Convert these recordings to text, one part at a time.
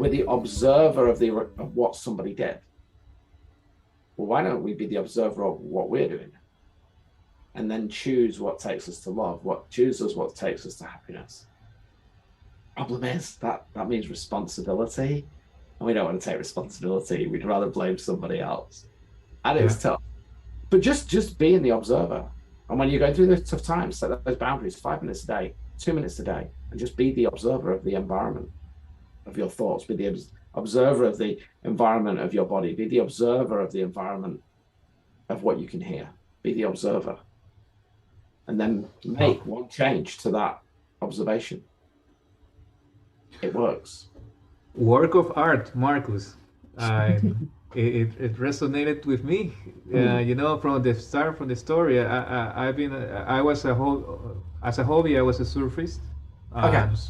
We're the observer of what somebody did. Well, why don't we be the observer of what we're doing? And then choose what takes us to love, what takes us to happiness. Problem is that means responsibility. And we don't want to take responsibility. We'd rather blame somebody else. And it's tough. But just being the observer. And when you're going through those tough times, set those boundaries, 5 minutes a day, 2 minutes a day, and just be the observer of the environment, of your thoughts, be the observer of the environment of your body, be the observer of the environment of what you can hear, be the observer. And then make one change to that observation. It works. Work of art, Marcus. It resonated with me. You know, from the start, from the story, I was as a hobby, I was a surfist.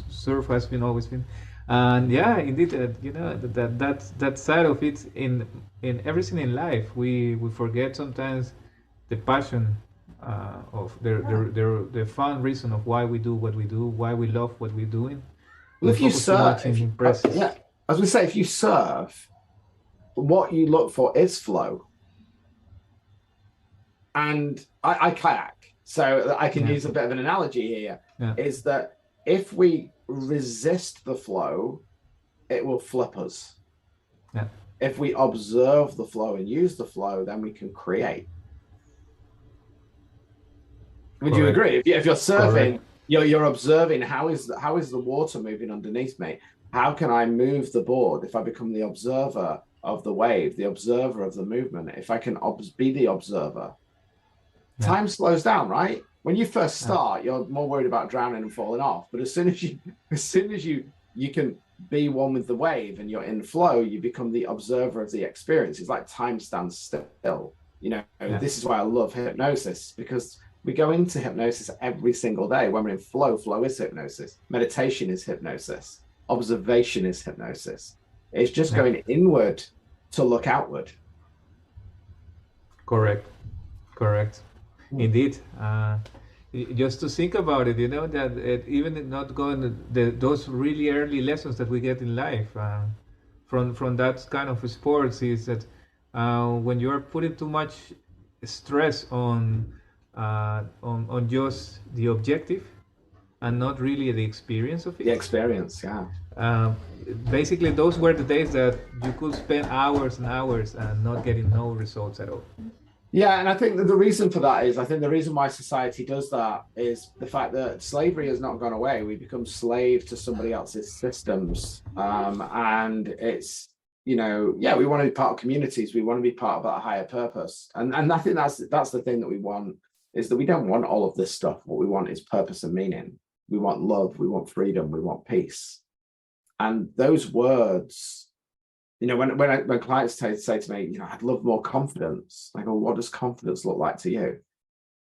Surf has been always been, and yeah, indeed, you know, that side of it in everything in life, we forget sometimes the passion of the fun reason of why we do what we do, why we love what we're doing. Well, if you surf, as we say, if you surf, what you look for is flow. And I kayak, so I can use a bit of an analogy here, is that if we resist the flow, it will flip us. Yeah. If we observe the flow and use the flow, then we can create. Would you agree? If you're surfing, you're observing how is the water moving underneath me? How can I move the board if I become the observer of the wave, the observer of the movement? If I can be the observer, time slows down, right? When you first start, you're more worried about drowning and falling off. But as soon as you can be one with the wave and you're in flow, you become the observer of the experience. It's like time stands still. You know, this is why I love hypnosis, because we go into hypnosis every single day. When we're in flow, flow is hypnosis. Meditation is hypnosis. Observation is hypnosis. It's just going inward to look outward. Correct. Indeed. Just to think about it, you know, that even not going those really early lessons that we get in life from that kind of sports is that when you are putting too much stress on just the objective and not really the experience of it. The experience, basically, those were the days that you could spend hours and hours and not getting no results at all. Yeah, and I think that the reason for that is, I think the reason why society does that is the fact that slavery has not gone away. We become slave to somebody else's systems. And it's, you know, we want to be part of communities. We want to be part of that higher purpose. And I think that's the thing that we want, is that we don't want all of this stuff. What we want is purpose and meaning. We want love, we want freedom, we want peace. And those words, you know, when clients say to me, you know, I'd love more confidence. I go, what does confidence look like to you?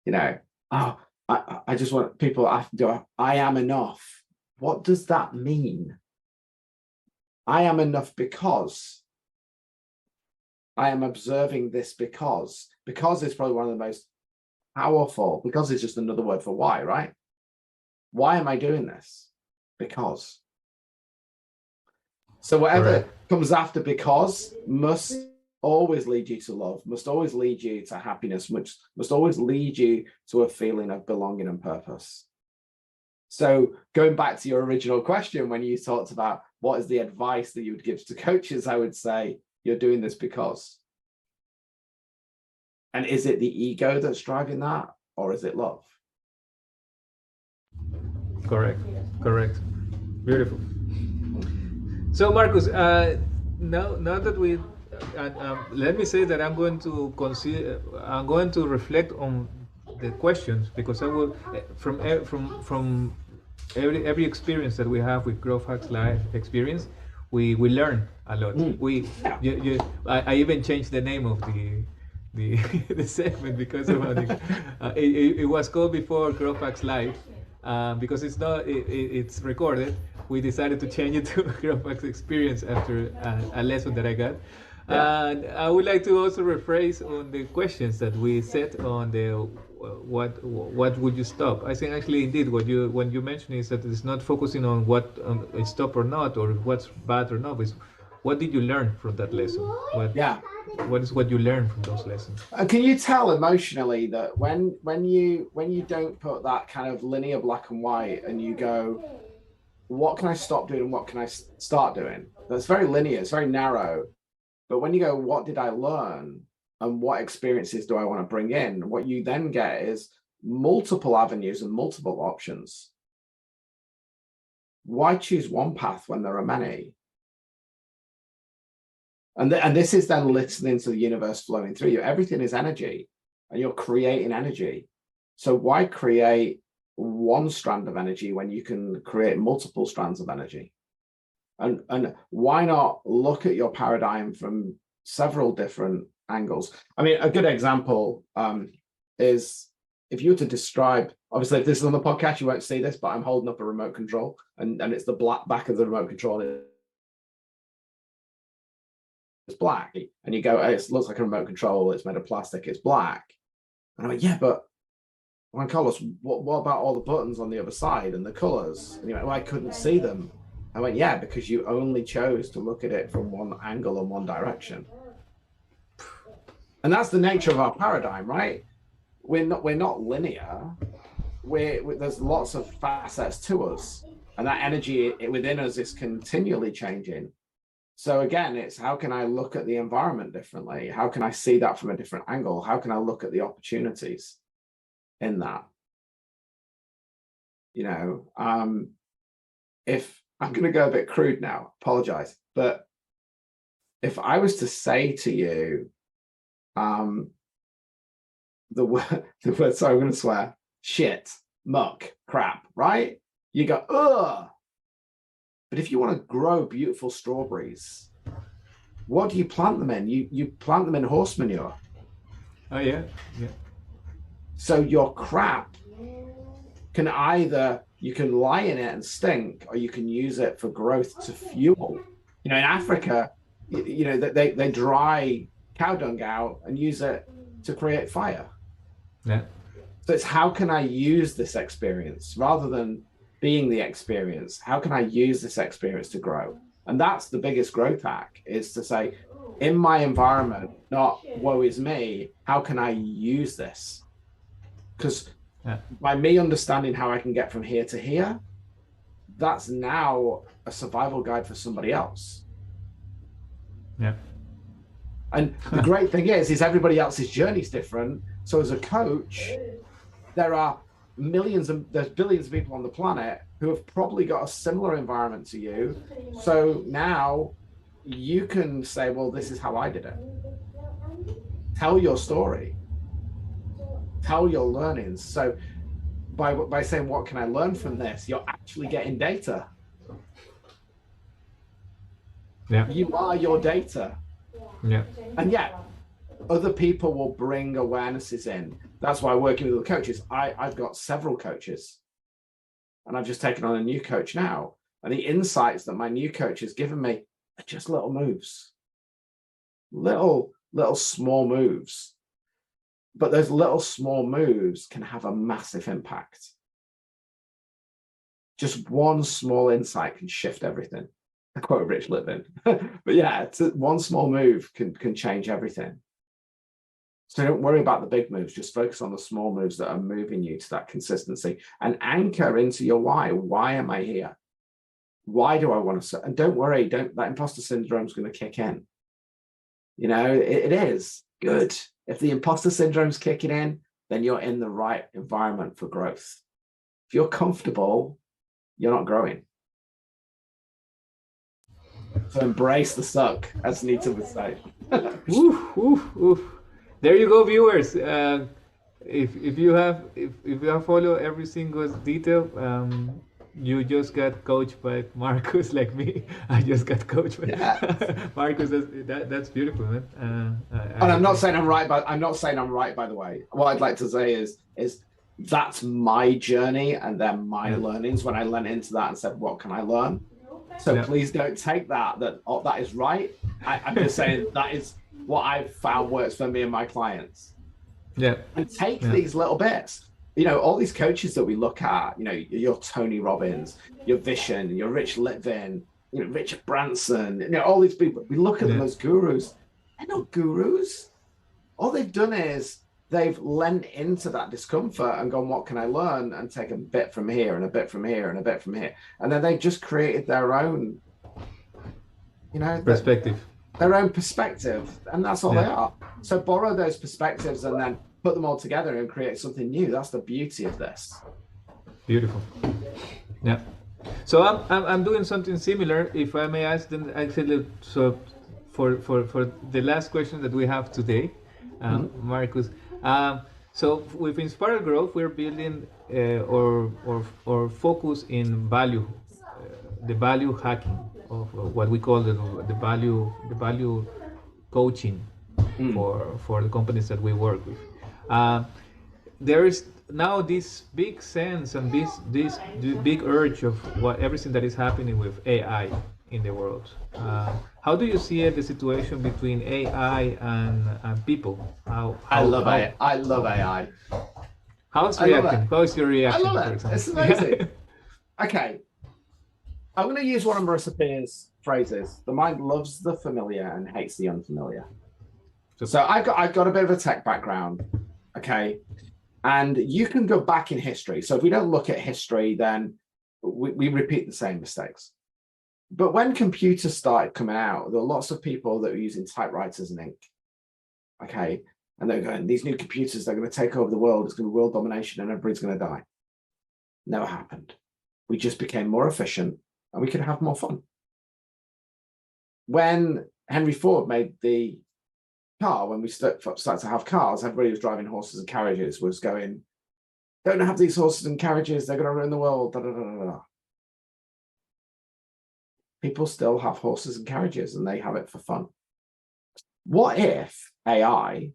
You know, I just want people to do, I am enough. What does that mean? I am enough because I am observing this because it's probably one of the most powerful, because it's just another word for why, right? Why am I doing this? Because. So whatever comes after because must always lead you to love, must always lead you to happiness, must always lead you to a feeling of belonging and purpose. So going back to your original question, when you talked about what is the advice that you would give to coaches, I would say you're doing this because. And is it the ego that's driving that, or is it love? Correct. Beautiful. So Marcus, now that we, let me say that I'm going to reflect on the questions, because I will from every experience that we have with Growth Hacks Live experience, we learn a lot. I even changed the name of the segment because of it was called before Growth Hacks Live. Because it's recorded, we decided to change it to Growth Hacks Experience after a lesson that I got. And I would like to also rephrase on the questions that we set on the what would you stop? I think actually indeed what you when you mention is that it's not focusing on what is stop or not or what's bad or not. But it's what did you learn from that lesson? Yeah. What is what you learned from those lessons? Can you tell emotionally that when you don't put that kind of linear black and white and you go, what can I stop doing and what can I start doing? That's very linear, it's very narrow. But when you go, what did I learn and what experiences do I want to bring in? What you then get is multiple avenues and multiple options. Why choose one path when there are many? And this is then listening to the universe flowing through you. Everything is energy and you're creating energy. So why create one strand of energy when you can create multiple strands of energy? And why not look at your paradigm from several different angles? I mean, a good example is if you were to describe, obviously, if this is on the podcast, you won't see this, but I'm holding up a remote control and it's the black back of the remote control. It's black. And you go, it looks like a remote control. It's made of plastic. It's black. And I went, yeah, but Juan Carlos, what about all the buttons on the other side and the colors? And you went, well, I couldn't see them. I went, yeah, because you only chose to look at it from one angle and one direction. And that's the nature of our paradigm, right? We're not linear. There's lots of facets to us, and that energy within us is continually changing. So again, it's how can I look at the environment differently? How can I see that from a different angle? How can I look at the opportunities in that? You know, if I'm going to go a bit crude now, apologize, but if I was to say to you, the word, sorry, I'm going to swear, shit, muck, crap, right? You go, ugh. But if you want to grow beautiful strawberries, what do you plant them in? You plant them in horse manure. Oh, yeah, yeah. So your crap can either, you can lie in it and stink, or you can use it for growth to fuel. You know, in Africa, you know, they dry cow dung out and use it to create fire. Yeah. So it's how can I use this experience rather than being the experience? How can I use this experience to grow? And that's the biggest growth hack, is to say, in my environment, not woe is me, how can I use this? Because by me understanding how I can get from here to here, that's now a survival guide for somebody else. Yeah. And the great thing is everybody else's journey is different. So as a coach, there's billions of people on the planet who have probably got a similar environment to you. So now you can say, well, this is how I did it. Tell your story. Tell your learnings. So by saying, what can I learn from this? You're actually getting data. Yeah. You are your data. Yeah. And yeah, other people will bring awarenesses in. That's why working with the coaches, I've got several coaches, and I've just taken on a new coach now. And the insights that my new coach has given me are just little moves, little small moves. But those little small moves can have a massive impact. Just one small insight can shift everything. I quote Rich Litvin. But yeah, one small move can change everything. So don't worry about the big moves. Just focus on the small moves that are moving you to that consistency, and anchor into your why. Why am I here? Why do I want to? And don't worry, that imposter syndrome is going to kick in. You know, it is good. If the imposter syndrome's kicking in, then you're in the right environment for growth. If you're comfortable, you're not growing. So embrace the suck, as Nita would say. Oof, oof, oof. There you go, viewers. If you have followed every single detail, you just got coached by Marcus, like me. I just got coached by Marcus. That's beautiful, man. And I'm not saying I'm right, but I'm not saying I'm right. By the way, what I'd like to say is that's my journey and then my learnings. When I went into that and said, "What can I learn?" So please don't take that is right. I'm just saying that is what I've found works for me and my clients. Yeah. And take Yeah. these little bits. All these coaches that we look at, your Tony Robbins, your Vishen, your Rich Litvin, Richard Branson, all these people, we look at them Yeah. as gurus. They're not gurus. All they've done is they've lent into that discomfort and gone, what can I learn? And take a bit from here and a bit from here and a bit from here. And then they just created their own, Perspective. their own perspective. And that's all they Yeah. are. So borrow those perspectives and then put them all together and create something new. That's the beauty of this. Beautiful. Yeah. So I'm doing something similar. If I may ask, then actually, so for the last question that we have today, Marcus. So with Inspiral Growth, we're building or focus in value, the value hacking of what we call the value coaching for the companies that we work with. There is now this big sense and this big urge of everything that is happening with AI in the world. How do you see the situation between AI and people? I love AI. I love AI. How's reacting? How is your reaction? I love it. It's amazing. Okay. I'm going to use one of Marissa Peer's phrases. The mind loves the familiar and hates the unfamiliar. So I've got a bit of a tech background. Okay. And you can go back in history. So if we don't look at history, then we repeat the same mistakes. But when computers started coming out, there were lots of people that were using typewriters and ink. Okay. And they're going, these new computers, they're going to take over the world. It's going to be world domination and everybody's going to die. Never happened. We just became more efficient and we could have more fun. When Henry Ford made the car, when we started to have cars, everybody was driving horses and carriages, was going, don't have these horses and carriages, they're going to ruin the world. Da, da, da, da, da. People still have horses and carriages and they have it for fun. What if AI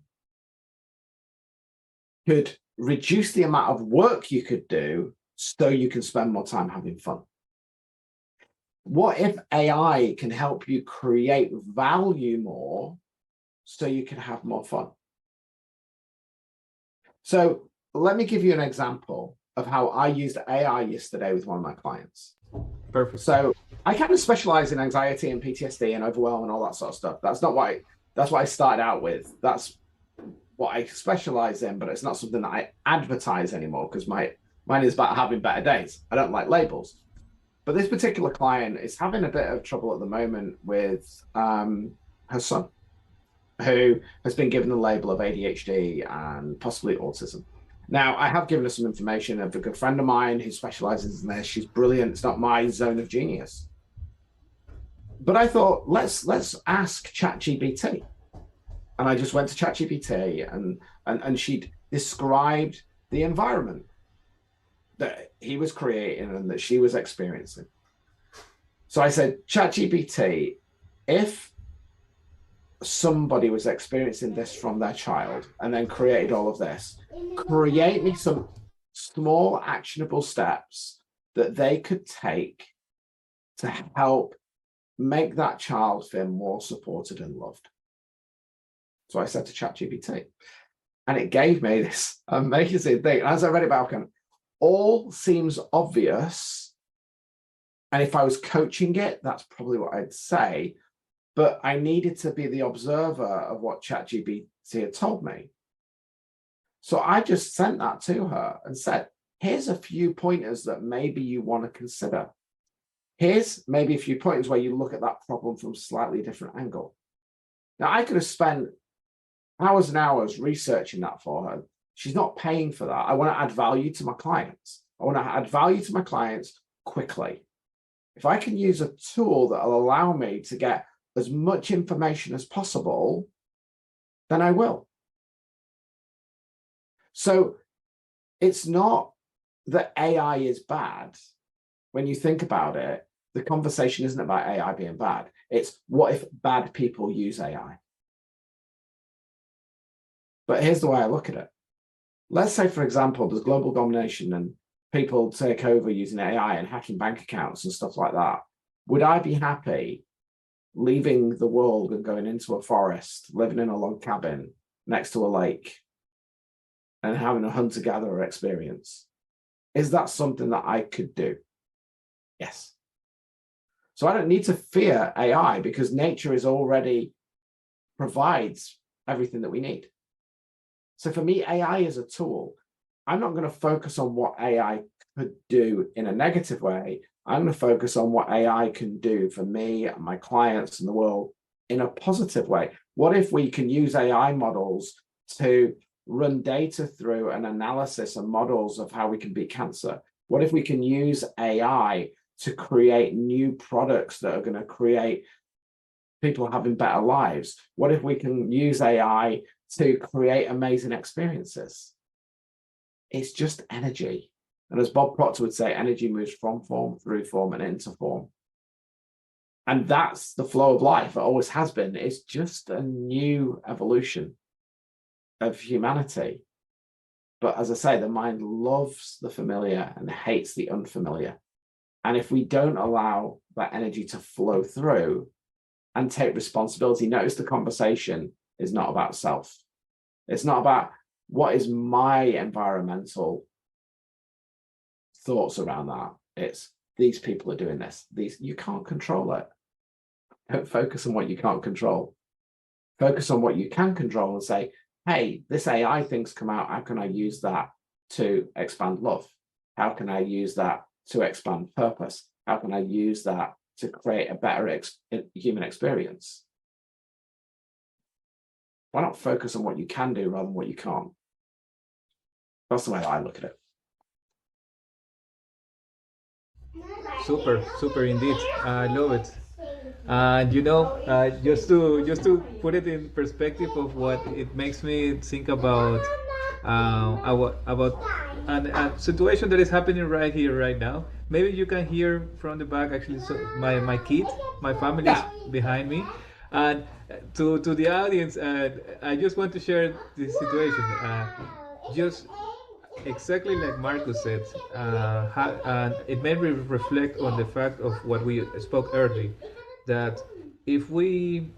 could reduce the amount of work you could do so you can spend more time having fun? What if AI can help you create value more so you can have more fun? So let me give you an example of how I used AI yesterday with one of my clients. Perfect. So I kind of specialize in anxiety and PTSD and overwhelm and all that sort of stuff. That's what I started out with. That's what I specialize in, but it's not something that I advertise anymore because mine is about having better days. I don't like labels. But this particular client is having a bit of trouble at the moment with her son, who has been given the label of ADHD and possibly autism. Now, I have given her some information of a good friend of mine who specializes in this. She's brilliant. It's not my zone of genius. But I thought, let's ask ChatGPT. And I just went to ChatGPT and she described the environment that he was creating and that she was experiencing. So I said, ChatGPT, if somebody was experiencing this from their child and then created all of this, create me some small actionable steps that they could take to help make that child feel more supported and loved. So I said to ChatGPT, and it gave me this amazing thing. As I read it back, all seems obvious. And if I was coaching it, that's probably what I'd say. But I needed to be the observer of what ChatGPT had told me. So I just sent that to her and said, here's a few pointers that maybe you want to consider. Here's maybe a few pointers where you look at that problem from a slightly different angle. Now, I could have spent hours and hours researching that for her. She's not paying for that. I want to add value to my clients. I want to add value to my clients quickly. If I can use a tool that will allow me to get as much information as possible, then I will. So it's not that AI is bad. When you think about it, the conversation isn't about AI being bad. It's what if bad people use AI? But here's the way I look at it. Let's say, for example, there's global domination and people take over using AI and hacking bank accounts and stuff like that. Would I be happy leaving the world and going into a forest, living in a log cabin next to a lake and having a hunter-gatherer experience. Is that something that I could do? Yes. So I don't need to fear AI because nature is already provides everything that we need. So for me, AI is a tool. I'm not going to focus on what AI could do in a negative way. I'm going to focus on what AI can do for me and my clients and the world in a positive way. What if we can use AI models to run data through an analysis and models of how we can beat cancer? What if we can use AI to create new products that are going to create people having better lives? What if we can use AI to create amazing experiences? It's just energy. And as Bob Proctor would say, energy moves from form, through form, and into form. And that's the flow of life. It always has been. It's just a new evolution of humanity. But as I say, the mind loves the familiar and hates the unfamiliar. And if we don't allow that energy to flow through and take responsibility, notice the conversation is not about self. It's not about what is my environmental thoughts around that. It's these people are doing this. You can't control it. Don't focus on what you can't control. Focus on what you can control and say, hey, this AI thing's come out. How can I use that to expand love? How can I use that to expand purpose? How can I use that to create a better human experience? Why not focus on what you can do rather than what you can't? That's the way I look at it. Super indeed. I love it. And just to put it in perspective of what it makes me think about a situation that is happening right here, right now. Maybe you can hear from the back actually. So my kid, my family is behind me, and to the audience, I just want to share this situation. Just exactly like Marcus said, and it made me reflect on the fact of what we spoke earlier, that if we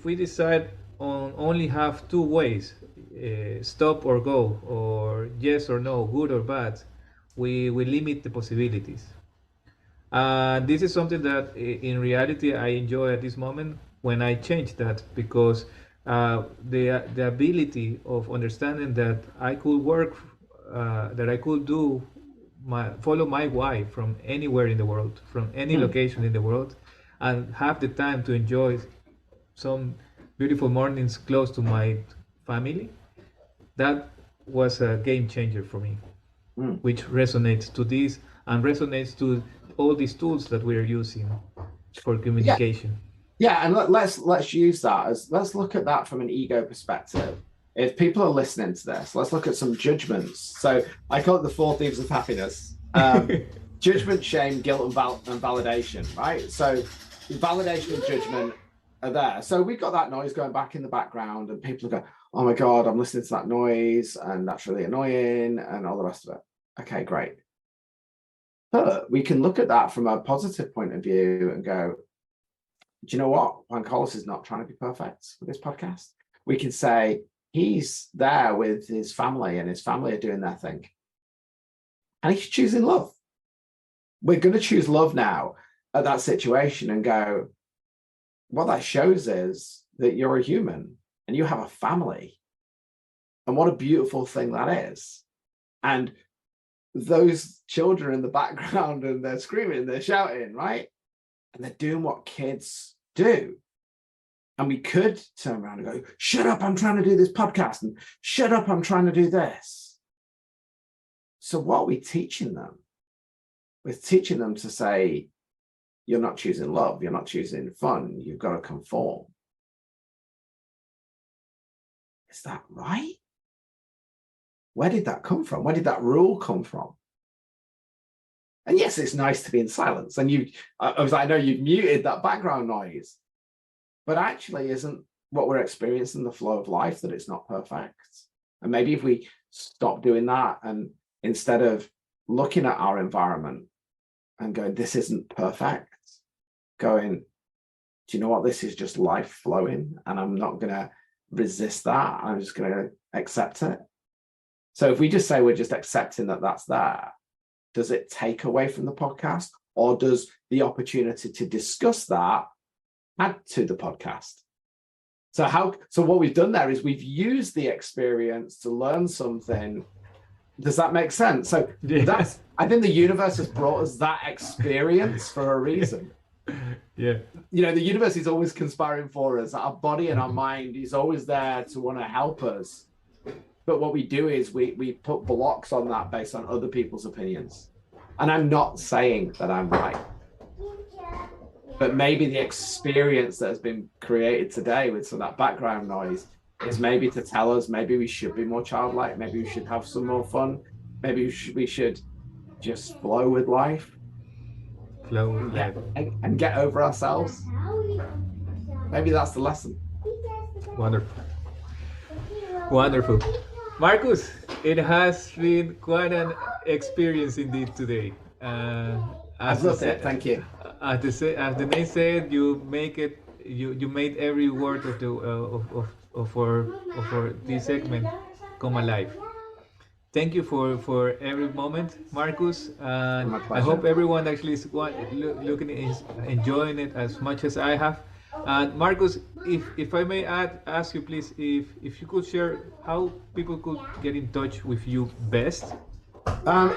decide on only have two ways, stop or go, or yes or no, good or bad, we limit the possibilities. This is something that in reality I enjoy at this moment when I change that, because the ability of understanding that I could work, that I could do follow my why from anywhere in the world, from any location in the world, and have the time to enjoy some beautiful mornings close to my family. That was a game changer for me, which resonates to this and resonates to all these tools that we are using for communication. Yeah, and let's use that as, let's look at that from an ego perspective. If people are listening to this, let's look at some judgments. So I call it the four thieves of happiness: judgment, shame, guilt, and validation. Right. So validation and judgment are there. So we've got that noise going back in the background, and people go, "Oh my God, I'm listening to that noise, and that's really annoying," and all the rest of it. Okay, great. But we can look at that from a positive point of view and go, do you know what? Juan Carlos is not trying to be perfect with this podcast. We can say he's there with his family and his family are doing their thing. And he's choosing love. We're going to choose love now at that situation and go, what that shows is that you're a human and you have a family. And what a beautiful thing that is. And those children in the background, and they're screaming, they're shouting, right? And they're doing what kids do. And we could turn around and go, shut up, I'm trying to do this podcast, and shut up, I'm trying to do this. So what are we teaching them? We're teaching them to say, you're not choosing love, you're not choosing fun, you've got to conform. Is that right? Where did that come from? Where did that rule come from? And yes, it's nice to be in silence. And I know you've muted that background noise, but actually isn't what we're experiencing the flow of life that it's not perfect? And maybe if we stop doing that, and instead of looking at our environment and going, this isn't perfect, going, do you know what? This is just life flowing, and I'm not going to resist that. I'm just going to accept it. So if we just say we're just accepting that that's there, does it take away from the podcast, or does the opportunity to discuss that add to the podcast? So what we've done there is we've used the experience to learn something. Does that make sense? So that's, I think the universe has brought us that experience for a reason. Yeah. You know, the universe is always conspiring for us. Our body and our mind is always there to want to help us. But what we do is we put blocks on that based on other people's opinions. And I'm not saying that I'm right. But maybe the experience that has been created today with some of that background noise is maybe to tell us maybe we should be more childlike, maybe we should have some more fun, maybe we should just flow with life. Flow with life. And get over ourselves. Maybe that's the lesson. Wonderful. Wonderful. Marcus, it has been quite an experience indeed today. I've loved it, thank you. As the name said, you made every word of this segment come alive. Thank you for every moment, Marcus. And I hope everyone actually is enjoying it as much as I have. And Marcus, if I may ask you, please, if you could share how people could get in touch with you best.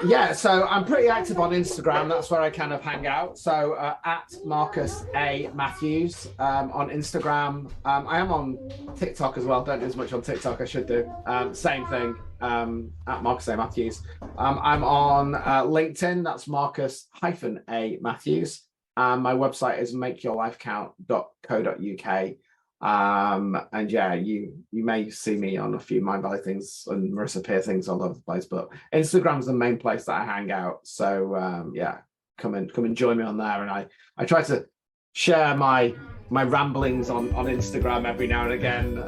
Yeah, so I'm pretty active on Instagram. That's where I kind of hang out. So at Marcus A. Matthews on Instagram. I am on TikTok as well. Don't do as much on TikTok. I should do. Same thing. At Marcus A. Matthews. I'm on LinkedIn. That's Marcus-A. Matthews. My website is makeyourlifecount.co.uk. And yeah, you may see me on a few Mind Valley things and Marissa Peer things all over the place, but Instagram's the main place that I hang out. So yeah, come and join me on there. And I try to share my ramblings on Instagram every now and again.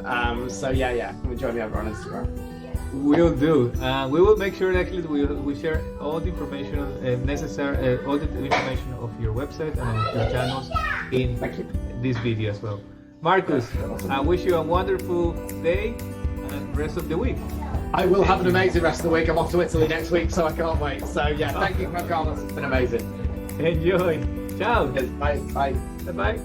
So yeah, come and join me over on Instagram. Will do. We will make sure that actually we share all the information necessary, all the information of your website and of your channels in this video as well. Marcus, I wish you a wonderful day and rest of the week. I will have an amazing rest of the week. I'm off to Italy next week, so I can't wait. So yeah, thank you, Carlos. It's been amazing. Enjoy. Ciao. Bye. Bye.